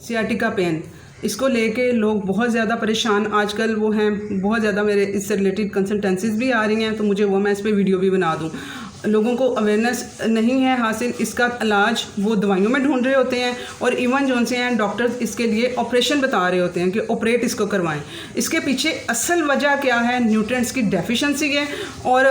Sciatica pen, इसको लेके लोग बहुत ज़्यादा परेशान आजकल वो हैं। बहुत ज़्यादा मेरे इससे रिलेटेड कंसल्टेंसीज भी आ रही हैं, तो मुझे वो मैं इस पर वीडियो भी बना दूँ। लोगों को अवेयरनेस नहीं है हासिल, इसका इलाज वो दवाइयों में ढूंढ रहे होते हैं और इवन जो से हैं डॉक्टर्स इसके लिए ऑपरेशन बता रहे होते हैं कि ऑपरेट इसको करवाएं। इसके पीछे असल वजह क्या है? न्यूट्रिएंट्स की डेफिशिएंसी है और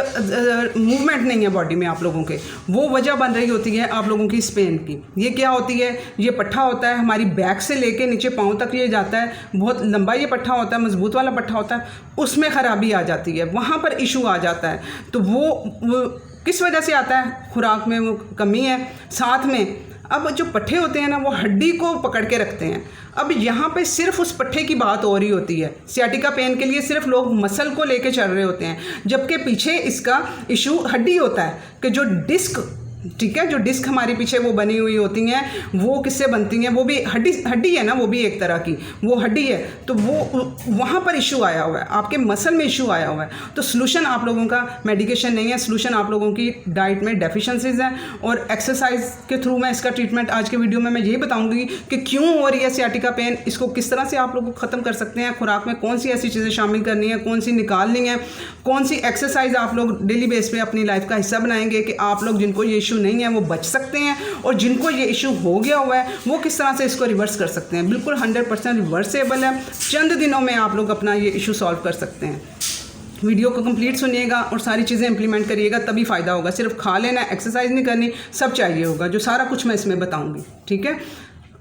मूवमेंट नहीं है बॉडी में आप लोगों के। वो वजह बन रही होती है आप लोगों की स्पेन की। ये क्या होती है? ये पट्ठा होता है हमारी बैक से लेके नीचे पाँव तक ये जाता है, बहुत लंबा ये पट्ठा होता है, मजबूत वाला पट्ठा होता है, उसमें ख़राबी आ जाती है, वहाँ पर इशू आ जाता है। तो वो किस वजह से आता है? खुराक में वो कमी है। साथ में अब जो पट्ठे होते हैं ना, वो हड्डी को पकड़ के रखते हैं। अब यहाँ पे सिर्फ उस पट्ठे की बात हो रही होती है। सियाटिका पेन के लिए सिर्फ लोग मसल को लेके चल रहे होते हैं, जबकि पीछे इसका इशू हड्डी होता है कि जो डिस्क, ठीक है, जो डिस्क हमारी पीछे वो बनी हुई होती हैं, वो किससे बनती हैं? वो भी हड्डी है ना, वो भी एक तरह की वो हड्डी है। तो वो वहाँ पर इशू आया हुआ है, आपके मसल में इशू आया हुआ है। तो सलूशन आप लोगों का मेडिकेशन नहीं है, सलूशन आप लोगों की डाइट में डेफिशिएंसीज हैं और एक्सरसाइज के थ्रू मैं इसका ट्रीटमेंट आज के वीडियो में मैं यही बताऊँगी कि क्यों हो रही है सियाटिका पेन, इसको किस तरह से आप लोग ख़त्म कर सकते हैं, खुराक में कौन सी ऐसी चीज़ें शामिल करनी है, कौन सी निकालनी है, कौन सी एक्सरसाइज आप लोग डेली बेस पे अपनी लाइफ का हिस्सा बनाएंगे कि आप लोग जिनको ये इशू नहीं है वो बच सकते हैं, और जिनको ये इशू हो गया हुआ है वो किस तरह से इसको रिवर्स कर सकते हैं। बिल्कुल 100% रिवर्सेबल है, चंद दिनों में आप लोग अपना ये इशू सॉल्व कर सकते हैं। वीडियो को कंप्लीट सुनिएगा और सारी चीज़ें इंप्लीमेंट करिएगा, तभी फ़ायदा होगा। सिर्फ खा लेना, एक्सरसाइज नहीं करनी, सब चाहिए होगा, जो सारा कुछ मैं इसमें बताऊँगी। ठीक है,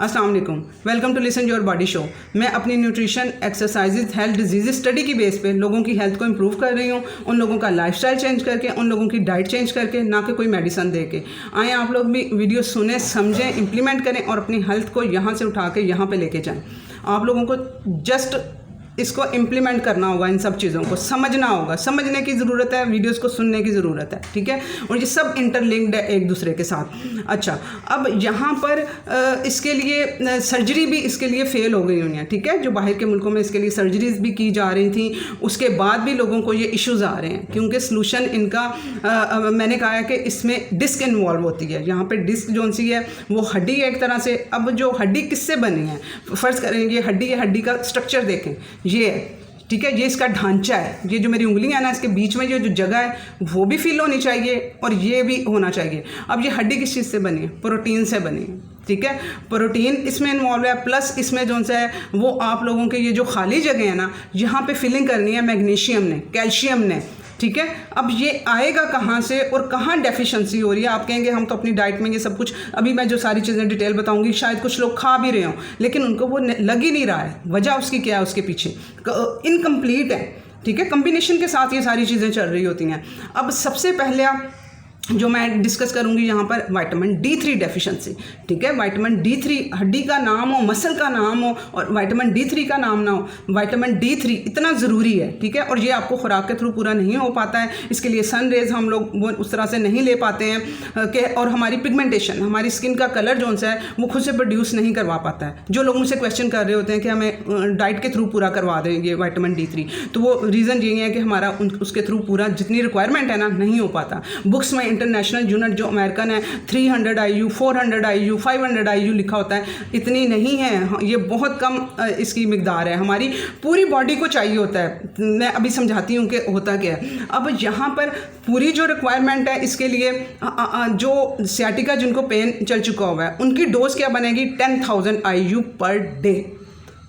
अस्सलाम वालेकुम, welcome to listen your body show. मैं अपनी nutrition, exercises, health, diseases study की बेस पे लोगों की हेल्थ को इंप्रूव कर रही हूँ, उन लोगों का लाइफस्टाइल चेंज करके, उन लोगों की डाइट चेंज करके, ना कि कोई मेडिसिन दे के। आए आप लोग भी वीडियो सुने, समझें, इंप्लीमेंट करें और अपनी हेल्थ को यहाँ से उठा के यहाँ पर लेके जाएँ। आप लोगों को जस्ट इसको इम्प्लीमेंट करना होगा, इन सब चीज़ों को समझना होगा, समझने की ज़रूरत है, वीडियोस को सुनने की ज़रूरत है। ठीक है, और ये सब इंटरलिंक्ड है एक दूसरे के साथ। अच्छा, अब यहाँ पर इसके लिए सर्जरी भी इसके लिए फ़ेल हो गई हुई है। ठीक है, जो बाहर के मुल्कों में इसके लिए सर्जरीज भी की जा रही थी, उसके बाद भी लोगों को ये इश्यूज़ आ रहे हैं, क्योंकि सलूशन इनका मैंने कहा है कि इसमें डिस्क इन्वॉल्व होती है। यहाँ पर डिस्क जो सी है वो हड्डी है एक तरह से। अब जो हड्डी किससे बनी है, फ़र्ज़ करें ये हड्डी है, हड्डी का स्ट्रक्चर देखें, ये है, ठीक है, ये इसका ढांचा है। ये जो मेरी उंगलियां है ना, इसके बीच में जो जगह है वो भी फिल होनी चाहिए और ये भी होना चाहिए। अब ये हड्डी किस चीज़ से बनी है? प्रोटीन से बनी है। ठीक है, प्रोटीन इसमें इन्वॉल्व है, प्लस इसमें जो सा है वो आप लोगों के ये जो खाली जगह है ना, यहाँ पे फिलिंग करनी है मैग्नीशियम ने, कैल्शियम ने। ठीक है, अब ये आएगा कहाँ से और कहाँ डेफिशिएंसी हो रही है? आप कहेंगे हम तो अपनी डाइट में ये सब कुछ, अभी मैं जो सारी चीज़ें डिटेल बताऊंगी, शायद कुछ लोग खा भी रहे हों लेकिन उनको वो लग ही नहीं रहा है। वजह उसकी क्या है? उसके पीछे इनकम्प्लीट है। ठीक है, कम्बिनेशन के साथ ये सारी चीज़ें चल रही होती हैं। अब सबसे पहले जो मैं डिस्कस करूंगी यहाँ पर विटामिन D3 डेफिशिएंसी। ठीक है, विटामिन D3 हड्डी का नाम हो, मसल का नाम हो और विटामिन D3 का नाम ना हो, विटामिन D3 इतना ज़रूरी है। ठीक है, और ये आपको खुराक के थ्रू पूरा नहीं हो पाता है, इसके लिए सन रेज हम लोग वो उस तरह से नहीं ले पाते हैं कि, और हमारी पिगमेंटेशन, हमारी स्किन का कलर जो है वो खुद से प्रोड्यूस नहीं करवा पाता है। जो लोग मुझसे क्वेश्चन कर रहे होते हैं कि हमें डाइट के थ्रू पूरा करवा दें ये विटामिन D3, तो वो रीज़न ये है कि हमारा उसके थ्रू पूरा जितनी रिक्वायरमेंट है ना नहीं हो पाता। बुक्स में इंटरनेशनल यूनिट जो अमेरिकन है 300 IU, 400 IU, 500 IU लिखा होता है, इतनी नहीं है, ये बहुत कम इसकी मिकदार है। हमारी पूरी बॉडी को चाहिए होता है। मैं अभी समझाती हूँ कि होता क्या है। अब यहाँ पर पूरी जो रिक्वायरमेंट है इसके लिए जो सियाटिका जिनको पेन चल चुका हुआ है उनकी डोज क्या बनेगी? 10,000 IU पर डे।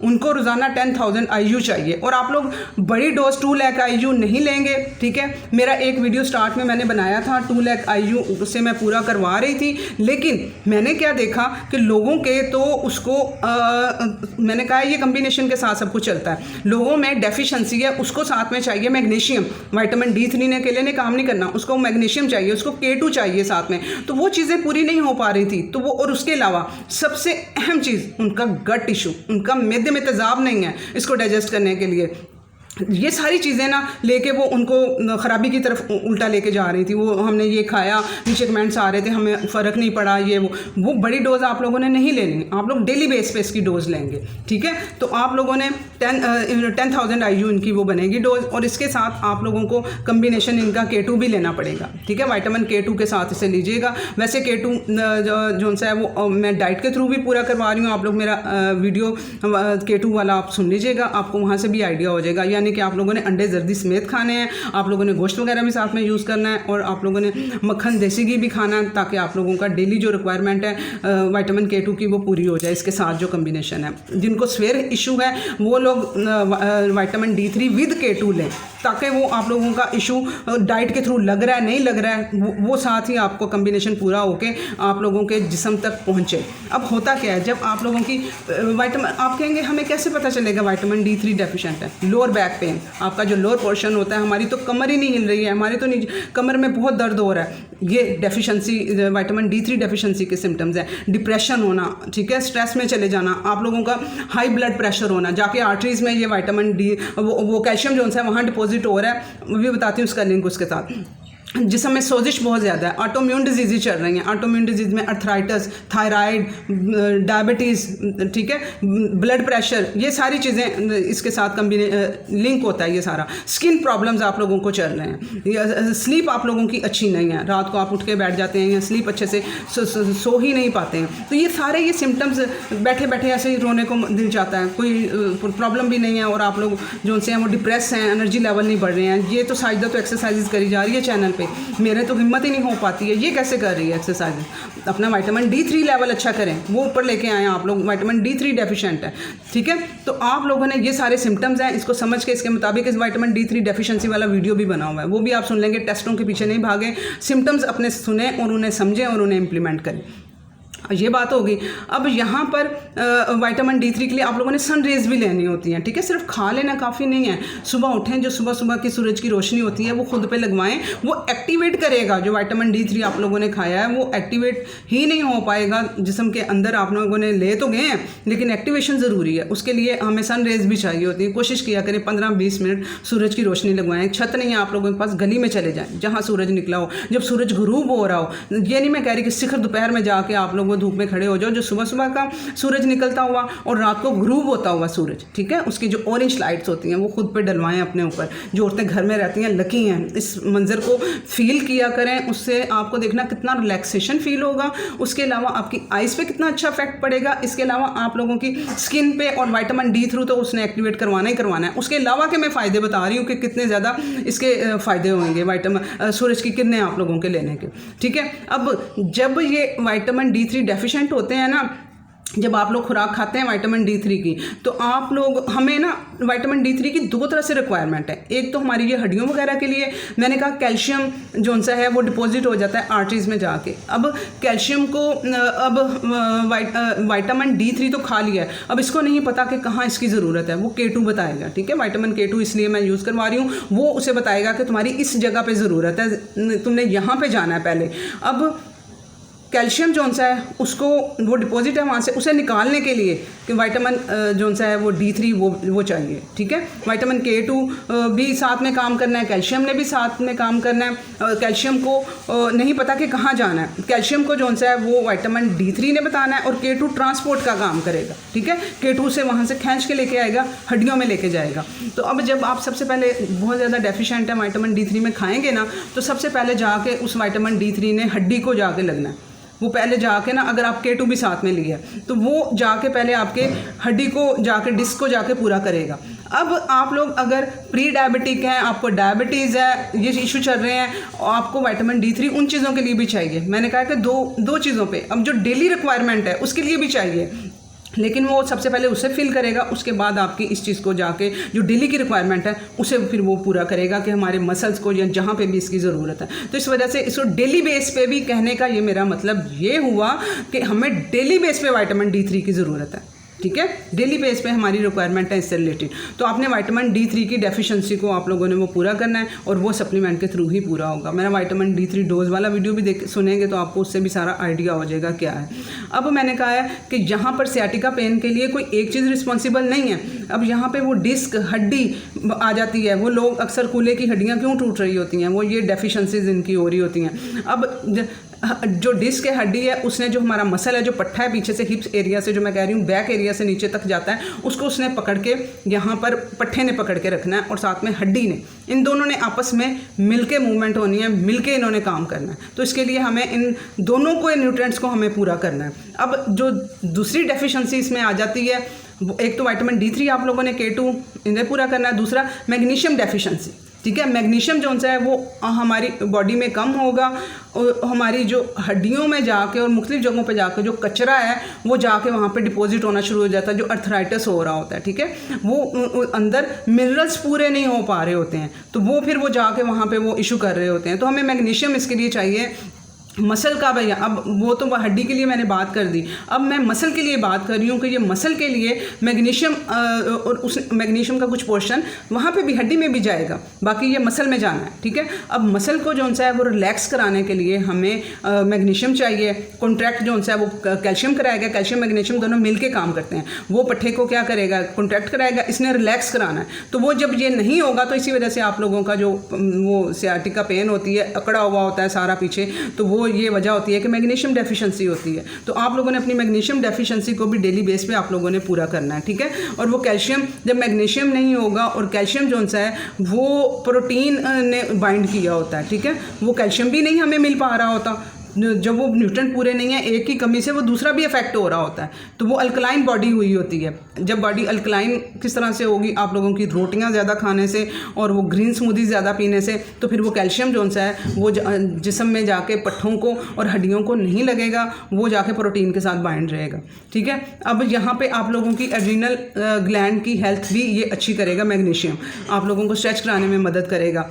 उनको रोज़ाना 10,000 IU चाहिए और आप लोग बड़ी डोज 2 लाख IU नहीं लेंगे। ठीक है, मेरा एक वीडियो स्टार्ट में मैंने बनाया था 2 लाख IU, उससे मैं पूरा करवा रही थी, लेकिन मैंने क्या देखा कि लोगों के तो उसको मैंने कहा ये कम्बिनेशन के साथ सब कुछ चलता है। लोगों में डेफिशिएंसी है, उसको साथ में चाहिए मैग्नीशियम। विटामिन D3 ने अकेले ने काम नहीं करना, उसको मैग्नीशियम चाहिए, उसको K2 चाहिए साथ में, तो वो चीज़ें पूरी नहीं हो पा रही थी। तो वो, और उसके अलावा सबसे अहम चीज़ उनका गट इशू, उनका मेदे में तेजाब नहीं है इसको डाइजेस्ट करने के लिए। ये सारी चीज़ें ना लेके वो उनको ख़राबी की तरफ उल्टा लेके जा रही थी। वो हमने ये खाया, नीचे कमेंट्स आ रहे थे हमें फ़र्क नहीं पड़ा, ये वो बड़ी डोज़ आप लोगों ने नहीं लेनी, आप लोग डेली बेस पे इसकी डोज़ लेंगे, ठीक है। तो आप लोगों ने 10,000 IU इनकी वो बनेगी डोज़, और इसके साथ आप लोगों को कम्बिनेशन इनका K2 भी लेना पड़ेगा, ठीक है। विटामिन K2 के साथ इसे लीजिएगा। वैसे K2 जो सा है वो मैं डाइट के थ्रू भी पूरा करवा रही हूँ। आप लोग मेरा वीडियो K2 वाला आप सुन लीजिएगा, आपको वहाँ से भी आइडिया हो जाएगा। यानी कि आप लोगों ने अंडे जर्दी समेत खाने हैं, आप लोगों ने गोश्त वगैरह भी साथ में यूज़ करना है, और आप लोगों ने मक्खन देसी घी भी खाना है, ताकि आप लोगों का डेली जो रिक्वायरमेंट है विटामिन K2 की वो पूरी हो जाए। इसके साथ जो कम्बिनेशन है, जिनको स्वेयर इशू है वो लोग विटामिन D3 विद K2 लें, ताकि वो आप लोगों का इशू डाइट के थ्रू लग रहा है नहीं लग रहा है, वो साथ ही आपको कम्बिनेशन पूरा होके आप लोगों के जिस्म तक पहुँचे। अब होता क्या है, जब आप लोगों की विटामिन, आप कहेंगे हमें कैसे पता चलेगा विटामिन D3 डेफिशिएंट है? लोअर बैक पेन, आपका जो लोअर पोर्शन होता है, हमारी तो कमर ही नहीं हिल रही है, हमारी तो कमर में बहुत दर्द हो रहा है, ये डेफिशिएंसी विटामिन D3 डेफिशिएंसी के सिम्टम्स हैं। डिप्रेशन होना, ठीक है, स्ट्रेस में चले जाना, आप लोगों का हाई ब्लड प्रेशर होना, जाके आर्टरीज में ये विटामिन D वो कैल्शियम जो है वहाँ डिपॉजिट हो रहा है, वो भी बताती हूँ उसका लिंक उसके साथ। जिसमें सोजिश बहुत ज़्यादा है, ऑटोम्यून डिजीज़ चल रही हैं, ऑटोम्यून डिजीज़ में अर्थराइटिस, थायराइड, डायबिटीज़, ठीक है, ब्लड प्रेशर, ये सारी चीज़ें इसके साथ लिंक होता है। ये सारा स्किन प्रॉब्लम्स आप लोगों को चल रहे हैं, स्लीप आप लोगों की अच्छी नहीं है, रात को आप उठ के बैठ जाते हैं या स्लीप अच्छे से सो ही नहीं पाते हैं, तो ये सारे ये सिम्टम्स बैठे बैठे ऐसे ही रोने को दिल चाहता है, कोई प्रॉब्लम भी नहीं है, और आप लोग जो उनसे हैं वो डिप्रेस हैं, एनर्जी लेवल नहीं बढ़ रहे हैं। ये तो साजिदा तो एक्सरसाइज करी जा रही है चैनल पे, मेरे तो हिम्मत ही नहीं हो पाती है, ये कैसे कर रही है एक्सरसाइज। अपना विटामिन D3 लेवल अच्छा करें, वो ऊपर लेके आए आप लोग, विटामिन D3 डेफिशिएंट है, ठीक है। तो आप लोगों ने ये सारे सिम्टम्स हैं, इसको समझ के इसके मुताबिक इस विटामिन D3 डेफिशिएंसी वाला वीडियो भी बना हुआ है, वो भी आप सुन लेंगे। टेस्टों के पीछे नहीं भागें, सिम्टम्स अपने सुने और उन्हें समझें और उन्हें इम्प्लीमेंट करें। ये बात होगी। अब यहाँ पर विटामिन D3 के लिए आप लोगों ने सन रेज भी लेनी होती हैं, ठीक है, सिर्फ खा लेना काफ़ी नहीं है। सुबह उठें, जो सुबह सुबह की सूरज की रोशनी होती है वो खुद पे लगवाएं, वो एक्टिवेट करेगा। जो विटामिन D3 आप लोगों ने खाया है वो एक्टिवेट ही नहीं हो पाएगा जिस्म के अंदर, आप लोगों ने ले तो गए हैं लेकिन एक्टिवेशन ज़रूरी है, उसके लिए हमें सन रेज भी चाहिए होती है। कोशिश किया करें 15-20 मिनट सूरज की रोशनी लगवाएं। छत नहीं है आप लोगों के पास, गली में चले जाएँ जहाँ सूरज निकला हो, जब सूरज गुरूब हो रहा हो। ये नहीं मैं कह रही कि शिखर दोपहर में जाके आप लोग धूप में खड़े हो जाओ, जो सुबह सुबह का सूरज निकलता हुआ और रात को ग्रूव होता हुआ सूरज, ठीक है, उसकी जो ऑरेंज लाइट्स होती हैं वो खुद पे डलवाएं अपने ऊपर। जो औरतें घर में रहती हैं लकी हैं, इस मंजर को फील किया करें, उससे आपको देखना कितना रिलैक्सेशन फील होगा। उसके अलावा आपकी आइज़ पे कितना अच्छा इफेक्ट पड़ेगा। इसके अलावा आप लोगों की स्किन पे, और विटामिन D थ्रू तो उसने एक्टिवेट करवाना ही करवाना है। उसके अलावा के मैं फ़ायदे बता रही हूँ कि कितने ज़्यादा इसके फ़ायदे होंगे विटामिन सूरज की किरणें आप लोगों के लेने के, ठीक है। अब जब ये विटामिन D3 डेफिशिएंट होते हैं ना, जब आप लोग खुराक खाते हैं विटामिन D3 की, तो आप लोग, हमें ना विटामिन D3 की दो तरह से रिक्वायरमेंट है। एक तो हमारी ये हड्डियों वगैरह के लिए, मैंने कहा कैल्शियम जो सा है वो डिपॉजिट हो जाता है आर्टरीज में जाके। अब कैल्शियम को अब विटामिन D3 तो खा लिया है, अब इसको नहीं पता कि कहाँ इसकी ज़रूरत है, वो K2 बताएगा, ठीक है। विटामिन K2 इसलिए मैं यूज़ करवा रही हूँ, वो उसे बताएगा कि तुम्हारी इस जगह पर ज़रूरत है, तुमने यहाँ पर जाना है पहले। अब कैल्शियम जो सा है उसको, वो डिपॉजिट है वहाँ से, उसे निकालने के लिए कि विटामिन जो सा है वो D3 वो चाहिए, ठीक है। विटामिन K2 भी साथ में काम करना है, कैल्शियम ने भी साथ में काम करना है। कैल्शियम को नहीं पता कि कहाँ जाना है, कैल्शियम को जो सा है वो विटामिन D3 ने बताना है, और K2 ट्रांसपोर्ट का काम करेगा, ठीक है। K2 से वहाँ से खींच के लेके आएगा, हड्डियों में लेके जाएगा। तो अब जब आप सबसे पहले बहुत ज़्यादा डेफिशिएंट है विटामिन D3 में खाएँगे ना, तो सबसे पहले जाके उस विटामिन D3 ने हड्डी को जाके लगना है। वो पहले जाके ना, अगर आप K2 भी साथ में लिया तो वो जाके पहले आपके हड्डी को जाके, डिस्क को जाके पूरा करेगा। अब आप लोग अगर प्री डायबिटिक हैं, आपको डायबिटीज़ है, ये इशू चल रहे हैं, आपको विटामिन D3 उन चीज़ों के लिए भी चाहिए। मैंने कहा कि दो चीज़ों पे, अब जो डेली रिक्वायरमेंट है उसके लिए भी चाहिए, लेकिन वो सबसे पहले उसे फिल करेगा, उसके बाद आपकी इस चीज़ को जाके जो डेली की रिक्वायरमेंट है उसे फिर वो पूरा करेगा कि हमारे मसल्स को या जहाँ पे भी इसकी ज़रूरत है। तो इस वजह से इसको डेली बेस पे भी कहने का ये मेरा मतलब ये हुआ कि हमें डेली बेस पे विटामिन D3 की ज़रूरत है। ठीक है, डेली बेस पे हमारी रिक्वायरमेंट है इससे रिलेटेड। तो आपने विटामिन D3 की डेफिशिएंसी को आप लोगों ने वो पूरा करना है और वो सप्लीमेंट के थ्रू ही पूरा होगा। मेरा विटामिन D3 डोज वाला वीडियो भी सुनेंगे तो आपको उससे भी सारा आइडिया हो जाएगा क्या है। अब मैंने कहा है कि यहाँ पर सियाटिका पेन के लिए कोई एक चीज़ रिस्पॉन्सिबल नहीं है। अब यहाँ पे वो डिस्क हड्डी आ जाती है, वो लोग अक्सर कूल्हे की हड्डियाँ क्यों टूट रही होती हैं, वो ये डेफिशिएंसीज इनकी हो रही होती हैं। अब जो डिस्क है, हड्डी है, उसने जो हमारा मसल है, जो पट्टा है पीछे से हिप्स एरिया से, जो मैं कह रही हूँ बैक एरिया से नीचे तक जाता है, उसको उसने पकड़ के यहाँ पर पट्टे ने पकड़ के रखना है और साथ में हड्डी ने, इन दोनों ने आपस में मिलके मूवमेंट होनी है, मिलके इन्होंने काम करना है। तो इसके लिए हमें इन दोनों को न्यूट्रिएंट्स को हमें पूरा करना है। अब जो दूसरी डेफिशिएंसी इसमें आ जाती है, एक तो विटामिन D3 आप लोगों ने K2 इन्हें पूरा करना है, दूसरा मैग्नीशियम डेफिशिएंसी। ठीक है, मैग्नीशियम जो सा है वो हमारी बॉडी में कम होगा और हमारी जो हड्डियों में जाके और मुख्तलिफ जगहों पे जाके जो कचरा है वो जाके वहाँ पे डिपॉजिट होना शुरू हो जाता है, जो अर्थराइटिस हो रहा होता है। ठीक है, वो अंदर मिनरल्स पूरे नहीं हो पा रहे होते हैं, तो वो फिर वो जाके वहाँ पे वो इशू कर रहे होते हैं। तो हमें मैग्नीशियम इसके लिए चाहिए। मसल का भैया, अब वो तो हड्डी के लिए मैंने बात कर दी, अब मैं मसल के लिए बात कर रही हूँ कि ये मसल के लिए मैग्नीशियम और उस मैग्नीशियम का कुछ पोर्शन वहाँ पे भी हड्डी में भी जाएगा, बाकी ये मसल में जाना है। ठीक है, अब मसल को जो सा है वो रिलैक्स कराने के लिए हमें मैग्नीशियम चाहिए। कॉन्ट्रैक्ट जो सा है वो कैल्शियम कराएगा, कैल्शियम मैग्नीशियम दोनों मिल के काम करते हैं। वो पट्टे को क्या करेगा, कॉन्ट्रैक्ट कराएगा, इसने रिलैक्स कराना है। तो वो जब ये नहीं होगा तो इसी वजह से आप लोगों का जो वो सियाटिका पेन होती है, अकड़ा हुआ होता है सारा पीछे, तो वो ये वजह होती है कि मैग्नीशियम डेफिशिएंसी होती है। तो आप लोगों ने अपनी मैग्नीशियम डेफिशिएंसी को भी डेली बेस पे आप लोगों ने पूरा करना है। ठीक है, और वो कैल्शियम, जब मैग्नीशियम नहीं होगा और कैल्शियम जो सा है वो प्रोटीन ने बाइंड किया होता है, ठीक है, वो कैल्शियम भी नहीं हमें मिल पा रहा होता, जब वो न्यूट्रिएंट पूरे नहीं है, एक की कमी से वो दूसरा भी इफेक्ट हो रहा होता है। तो वो अल्कलाइन बॉडी हुई होती है। जब बॉडी अल्कलाइन किस तरह से होगी, आप लोगों की रोटियां ज़्यादा खाने से और वो ग्रीन स्मूदी ज़्यादा पीने से, तो फिर वो कैल्शियम जो सा है वो जिस्म में जाके पट्ठों को और हड्डियों को नहीं लगेगा, वो जाके प्रोटीन के साथ बाइंड रहेगा। ठीक है, अब यहाँ पे आप लोगों की एड्रीनल ग्लैंड की हेल्थ भी ये अच्छी करेगा। मैग्नीशियम आप लोगों को स्ट्रेच कराने में मदद करेगा।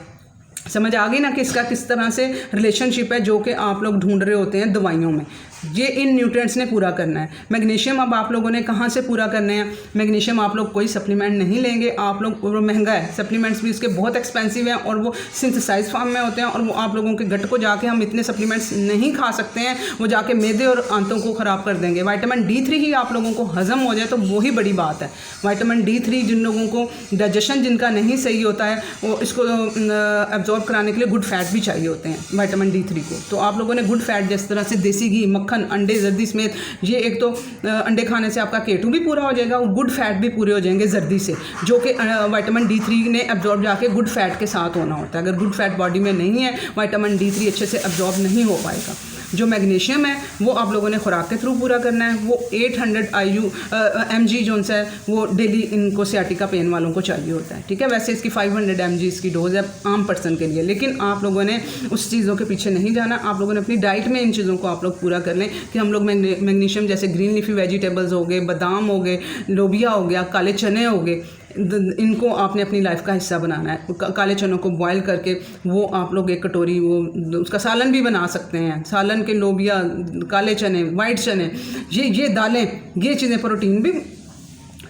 समझ आ गई ना कि इसका किस तरह से रिलेशनशिप है जो कि आप लोग ढूंढ रहे होते हैं दवाइयों में। ये इन न्यूट्रिएंट्स ने पूरा करना है। मैग्नीशियम अब आप लोगों ने कहाँ से पूरा करने हैं? मैग्नीशियम आप लोग कोई सप्लीमेंट नहीं लेंगे, आप लोग, वो महंगा है, सप्लीमेंट्स भी इसके बहुत एक्सपेंसिव हैं और वो सिंथेसाइज फॉर्म में होते हैं और वो आप लोगों के गट को जाके हम इतने सप्लीमेंट्स नहीं खा सकते हैं, वो जाके मैदे और आंतों को ख़राब कर देंगे। विटामिन D3 ही आप लोगों को हज़म हो जाए तो वो ही बड़ी बात है। विटामिन D3 जिन लोगों को डाइजेशन जिनका नहीं सही होता है, वो इसको एब्जॉर्ब कराने के लिए गुड फैट भी चाहिए होते हैं विटामिन D3 को। तो आप लोगों ने गुड फैट जिस तरह से देसी घी, मक्खन, अंडे, जर्दी समेत, ये एक तो अंडे खाने से आपका K2 भी पूरा हो जाएगा और गुड फैट भी पूरे हो जाएंगे जर्दी से, जो कि विटामिन D3 ने एब्जॉर्ब जाके गुड फैट के साथ होना होता है। अगर गुड फैट बॉडी में नहीं है, विटामिन D3 अच्छे से एब्जॉर्ब नहीं हो पाएगा। जो मैग्नीशियम है वो आप लोगों ने खुराक के थ्रू पूरा करना है। वो 800 mg जो है वो डेली इनको सियाटिका पेन वालों को चाहिए होता है। ठीक है, वैसे इसकी 500 mg इसकी डोज है आम पर्सन के लिए, लेकिन आप लोगों ने उस चीज़ों के पीछे नहीं जाना। आप लोगों ने अपनी डाइट में इन चीज़ों को आप लोग पूरा कर लें कि हम लोग मैग्नीशियम जैसे ग्रीन लीफी वेजिटेबल्स हो गए, बादाम हो गए, लोबिया हो गया, काले चने हो गए, इनको आपने अपनी लाइफ का हिस्सा बनाना है। काले चनों को बॉयल करके वो आप लोग एक कटोरी वो उसका सालन भी बना सकते हैं। सालन के लोबिया, काले चने, वाइट चने, ये दालें, ये चीज़ें प्रोटीन भी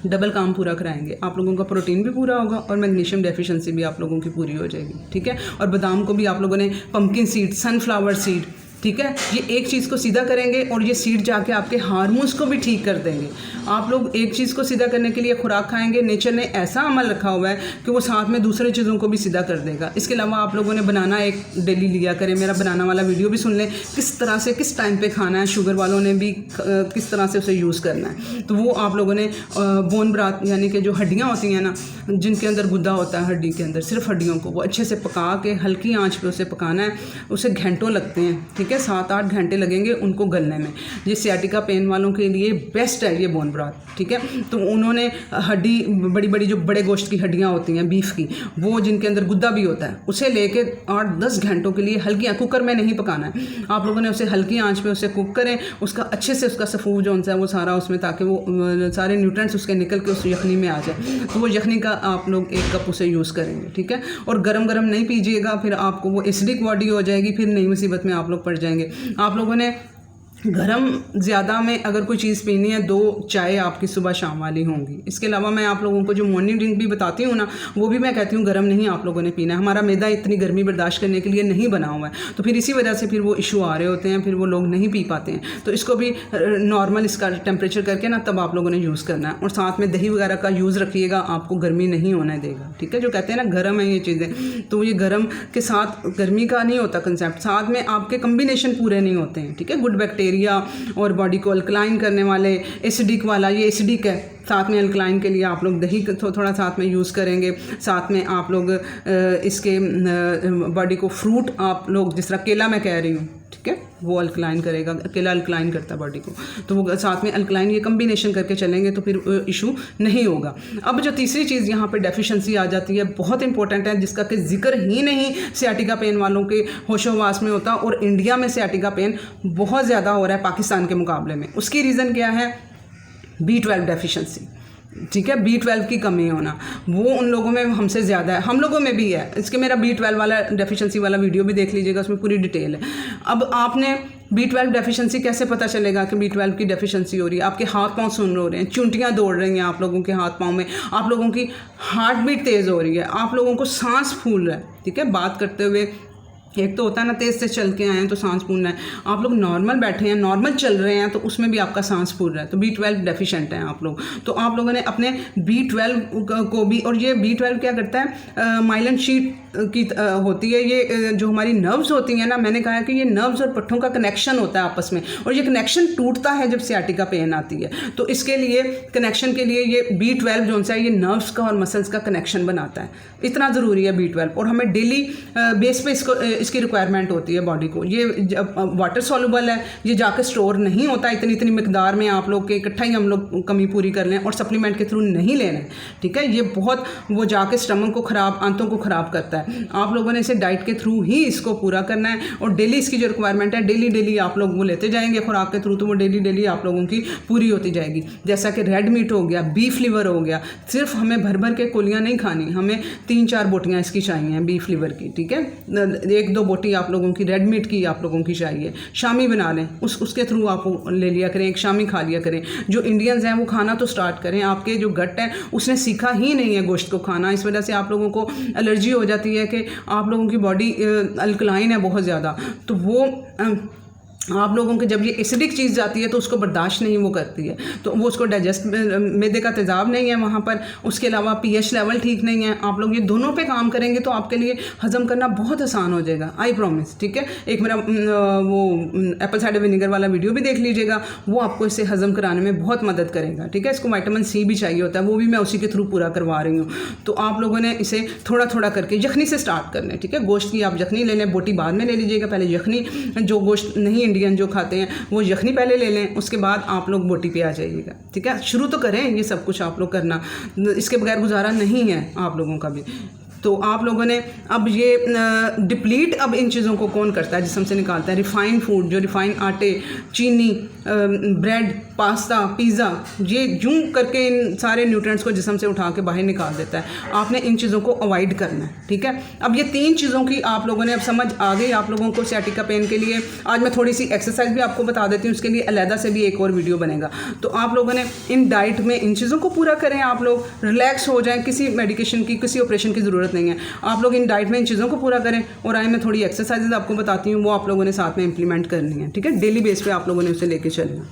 डबल काम पूरा कराएंगे। आप लोगों का प्रोटीन भी पूरा होगा और मैग्नीशियम डेफिशिएंसी भी आप लोगों की पूरी हो जाएगी। ठीक है, और बादाम को भी आप लोगों ने पम्पकिन सीड, सनफ्लावर सीड, ठीक है, ये एक चीज़ को सीधा करेंगे और ये सीड जाके आपके हार्मोन्स को भी ठीक कर देंगे। आप लोग एक चीज़ को सीधा करने के लिए खुराक खाएंगे, नेचर ने ऐसा अमल रखा हुआ है कि वो साथ में दूसरे चीज़ों को भी सीधा कर देगा। इसके अलावा आप लोगों ने बनाना एक डेली लिया करें। मेरा बनाना वाला वीडियो भी सुन लें, किस तरह से किस टाइम पे खाना है। शुगर वालों ने भी किस तरह से उसे यूज़ करना है। तो वो आप लोगों ने बोन ब्राथ, यानी कि जो हड्डियाँ होती हैं ना, जिनके अंदर गुद्दा होता है हड्डी के अंदर, सिर्फ हड्डियों को वो अच्छे से पका के हल्की आँच पर उसे पकाना है। उसे घंटों लगते हैं, ठीक है, 7-8 घंटे लगेंगे उनको गलने में। ये सियाटिका पेन वालों के लिए बेस्ट है ये बोन ब्राथ। ठीक है, तो उन्होंने हड्डी, बड़ी बड़ी जो बड़े गोश्त की हड्डियाँ होती हैं बीफ की, वो जिनके अंदर गुद्दा भी होता है, उसे लेके 8-10 घंटों के लिए हल्की, कुकर में नहीं पकाना है। आप लोगों ने उसे हल्की आंच पे उसे कुक करें, उसका अच्छे से उसका सफ़ूफ जो है वो सारा उसमें, ताकि वो सारे न्यूट्रिएंट्स उसके निकल के उस यखनी में आ जाए। तो वो यखनी का आप लोग 1 कप उसे यूज़ करेंगे। ठीक है, और गरम गरम नहीं पीजिएगा, फिर आपको वो एसिडिक बॉडी हो जाएगी, फिर नई मुसीबत में आप लोग पड़ जाएंगे। आप लोगों ने गरम ज़्यादा में अगर कोई चीज़ पीनी है, 2 चाय आपकी सुबह शाम वाली होंगी। इसके अलावा मैं आप लोगों को जो मॉर्निंग ड्रिंक भी बताती हूँ ना, वो भी मैं कहती हूँ गरम नहीं आप लोगों ने पीना है। हमारा मैदा इतनी गर्मी बर्दाश्त करने के लिए नहीं बना हुआ है, तो फिर इसी वजह से फिर वो इशू आ रहे होते हैं, फिर वो लोग नहीं पी पाते हैं। तो इसको भी नॉर्मल इसका टेम्परेचर करके ना तब आप लोगों ने यूज़ करना है। और साथ में दही वगैरह का यूज़ रखिएगा, आपको गर्मी नहीं होने देगा, ठीक है। जो कहते हैं ना गर्म है ये चीज़ें, तो ये गर्म के साथ गर्मी का नहीं होता कंसेप्ट, साथ में आपके कम्बिनेशन पूरे नहीं होते हैं, ठीक है। गुड बैक्टीरिया और बॉडी को अल्कलाइन करने वाले, एसिडिक वाला, ये एसिडिक है, साथ में अल्कलाइन के लिए आप लोग दही थोड़ा साथ में यूज़ करेंगे। साथ में आप लोग इसके बॉडी को फ्रूट आप लोग, जिस तरह केला मैं कह रही हूँ, ठीक है, वो अल्कलाइन करेगा, केला अल्कलाइन करता है बॉडी को, तो वो साथ में अल्कलाइन ये कम्बिनेशन करके चलेंगे तो फिर इशू नहीं होगा। अब जो तीसरी चीज़ यहाँ पे डेफिशिएंसी आ जाती है, बहुत इंपॉर्टेंट है, जिसका कि जिक्र ही नहीं सियाटिका पेन वालों के होशोहवास में होता, और इंडिया में सियाटिका पेन बहुत ज़्यादा हो रहा है पाकिस्तान के मुकाबले में। उसकी रीज़न क्या है? B12 डेफिशिएंसी, ठीक है। B12 की कमी होना, वो उन लोगों में हमसे ज़्यादा है, हम लोगों में भी है। इसके मेरा B12 वाला डेफिशिएंसी वाला वीडियो भी देख लीजिएगा, उसमें पूरी डिटेल है। अब आपने B12 डेफिशिएंसी कैसे पता चलेगा कि B12 की डेफिशिएंसी हो रही है? आपके हाथ पांव सुन्न हो रहे हैं, चुंटियाँ दौड़ रही हैं आप लोगों के हाथ पांव में, आप लोगों की हार्ट बीट तेज़ हो रही है, आप लोगों को सांस फूल रहा है, ठीक है। बात करते हुए एक तो होता है ना, तेज़ से चल के आए हैं तो सांस फूलना है, आप लोग नॉर्मल बैठे हैं, नॉर्मल चल रहे हैं, तो उसमें भी आपका सांस फूल रहा है, तो B12 डेफिशिएंट हैं आप लोग। तो आप लोगों ने अपने B12 को भी, और ये B12 क्या करता है, माइलिन शीट की होती है, ये जो हमारी नर्व्स होती हैं ना, मैंने कहा है कि ये नर्व्स और पट्ठों का कनेक्शन होता है आपस में, और ये कनेक्शन टूटता है जब सियाटिका पेन आती है। तो इसके लिए कनेक्शन के लिए ये B12 जो सा है, ये नर्व्स का और मसल्स का कनेक्शन बनाता है, इतना ज़रूरी है B12। और हमें डेली बेस पे इसकी रिक्वायरमेंट होती है बॉडी को। ये वाटर सॉल्युबल है, ये जाकर स्टोर नहीं होता इतनी मिकदार में आप लोग के इकट्ठा ही हम लोग कमी पूरी कर लें, और सप्लीमेंट के थ्रू नहीं लेना, ठीक है। ये बहुत वो जाके स्टमक को ख़राब, आंतों को ख़राब करता है। आप लोगों ने इसे डाइट के थ्रू ही इसको पूरा करना है, और डेली इसकी जो रिक्वायरमेंट है, डेली आप लोग वो लेते जाएंगे खुराक के थ्रू, तो वो डेली आप लोगों की पूरी होती जाएगी। जैसा कि रेड मीट हो गया, बीफ लिवर हो गया, सिर्फ हमें भर के कोलियाँ नहीं खानी, हमें 3-4 बोटियाँ इसकी चाहिए बीफ लिवर की, ठीक है। 1-2 बोटी आप लोगों की रेड मीट की आप लोगों की चाहिए। शामी बना लें, उसके थ्रू आप ले लिया करें, एक शामी खा लिया करें। जो इंडियंस हैं वो खाना तो स्टार्ट करें, आपके जो गट है उसने सीखा ही नहीं है गोश्त को खाना, इस वजह से आप लोगों को एलर्जी हो जाती है कि आप लोगों की बॉडी अल्कलाइन है बहुत ज़्यादा, तो वो आप लोगों के जब ये एसिडिक चीज़ जाती है तो उसको बर्दाश्त नहीं वो करती है, तो वो उसको डाइजेस्ट, मैदे का तेज़ाब नहीं है वहाँ पर, उसके अलावा pH लेवल ठीक नहीं है। आप लोग ये दोनों पे काम करेंगे तो आपके लिए हज़म करना बहुत आसान हो जाएगा, आई प्रॉमिस, ठीक है। एक मेरा वो एप्पल साइडर विनेगर वाला वीडियो भी देख लीजिएगा, वो आपको इसे हज़म कराने में बहुत मदद करेगा, ठीक है। इसको विटामिन C भी चाहिए होता है, वो भी मैं उसी के थ्रू पूरा करवा रही हूँ। तो आप लोगों ने इसे थोड़ा करके यखनी से स्टार्ट करना है, ठीक है। गोश्त की आप यखनी ले लें, बोटी बाद में ले लीजिएगा, पहले यखनी, जो गोश्त नहीं इंडियन जो खाते हैं वो यखनी पहले ले लें, उसके बाद आप लोग बोटी पे आ जाइएगा, ठीक है। शुरू तो करें ये सब कुछ आप लोग करना, इसके बगैर गुजारा नहीं है आप लोगों का भी। तो आप लोगों ने अब ये डिप्लीट, अब इन चीज़ों को कौन करता है, जिस्म से निकालता है? रिफ़ाइंड फूड, जो रिफ़ाइंड आटे, चीनी, ब्रेड, पास्ता, पिज़्ज़ा, ये यूँ करके इन सारे न्यूट्रिएंट्स को जिस्म से उठा के बाहर निकाल देता है। आपने इन चीज़ों को अवॉइड करना है, ठीक है। अब ये 3 चीज़ों की आप लोगों ने अब समझ आ गई आप लोगों को सियाटिका पेन के लिए। आज मैं थोड़ी सी एक्सरसाइज भी आपको बता देती हूँ, उसके लिए अलहदा से भी एक और वीडियो बनेगा। तो आप लोगों ने इन डाइट में इन चीज़ों को पूरा करें, आप लोग रिलैक्स हो जाएँ, किसी मेडिकेशन की, किसी ऑपरेशन की ज़रूरत नहीं है। आप लोग इन डाइट में इन चीज़ों को पूरा करें, और आए मैं थोड़ी एक्सरसाइजेज आपको बताती हूँ, वो आप लोगों ने साथ में इंप्लीमेंट करनी है, ठीक है। डेली बेस पे आप लोगों ने उसे लेके चलना।